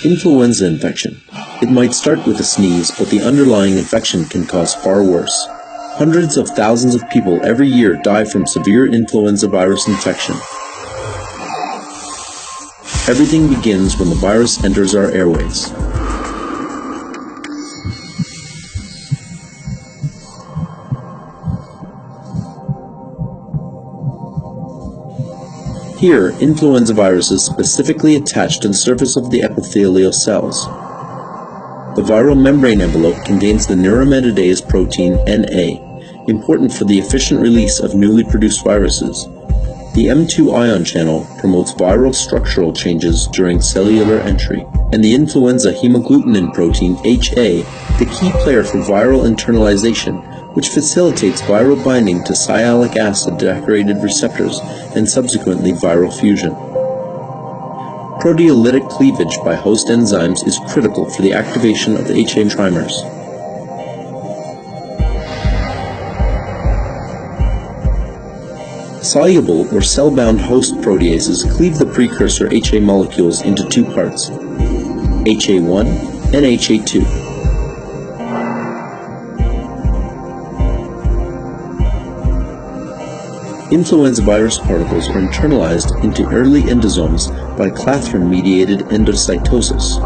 Influenza infection. It might start with a sneeze, but the underlying infection can cause far worse. Hundreds of thousands of people every year die from severe influenza virus infection. Everything begins when the virus enters our airways. Here, influenza viruses specifically attach to the surface of the epithelial cells. The viral membrane envelope contains the neuraminidase protein Na, important for the efficient release of newly produced viruses. The M2 ion channel promotes viral structural changes during cellular entry, and the influenza hemagglutinin protein HA, the key player for viral internalization, which facilitates viral binding to sialic acid-decorated receptors and subsequently viral fusion. Proteolytic cleavage by host enzymes is critical for the activation of the HA trimers. Soluble or cell-bound host proteases cleave the precursor HA molecules into two parts, HA1 and HA2. Influenza virus particles are internalized into early endosomes by clathrin-mediated endocytosis.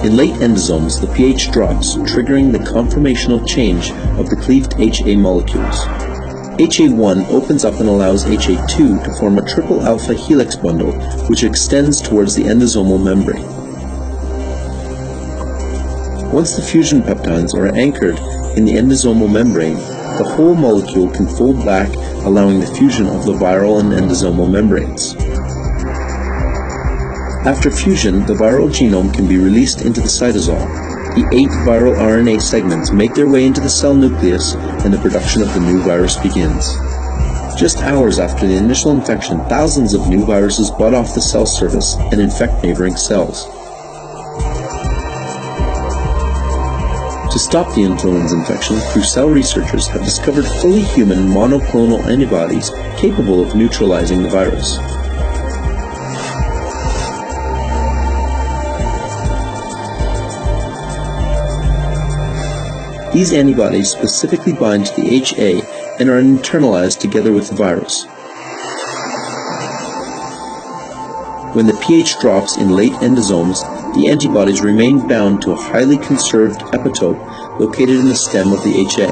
In late endosomes, the pH drops, triggering the conformational change of the cleaved HA molecules. HA1 opens up and allows HA2 to form a triple alpha helix bundle, which extends towards the endosomal membrane. Once the fusion peptides are anchored in the endosomal membrane, the whole molecule can fold back, allowing the fusion of the viral and endosomal membranes. After fusion, the viral genome can be released into the cytosol. The 8 viral RNA segments make their way into the cell nucleus, and the production of the new virus begins. Just hours after the initial infection, thousands of new viruses bud off the cell surface and infect neighboring cells. To stop the influenza infection, Crucell researchers have discovered fully human monoclonal antibodies capable of neutralizing the virus. These antibodies specifically bind to the HA and are internalized together with the virus. When the pH drops in late endosomes, the antibodies remain bound to a highly conserved epitope located in the stem of the HA.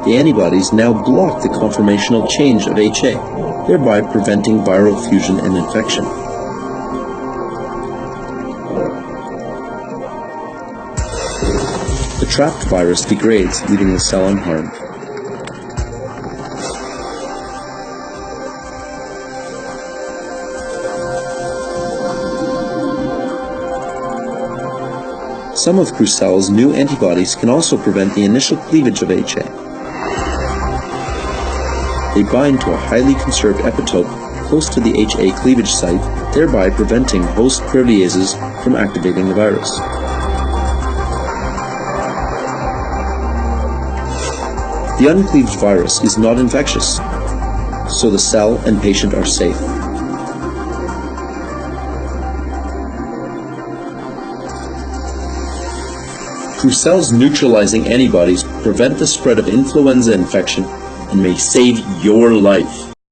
The antibodies now block the conformational change of HA, thereby preventing viral fusion and infection. The trapped virus degrades, leaving the cell unharmed. Some of Crucell's new antibodies can also prevent the initial cleavage of HA. They bind to a highly conserved epitope close to the HA cleavage site, thereby preventing host proteases from activating the virus. The uncleaved virus is not infectious, so the cell and patient are safe. Crucell's neutralizing antibodies prevent the spread of influenza infection and may save your life.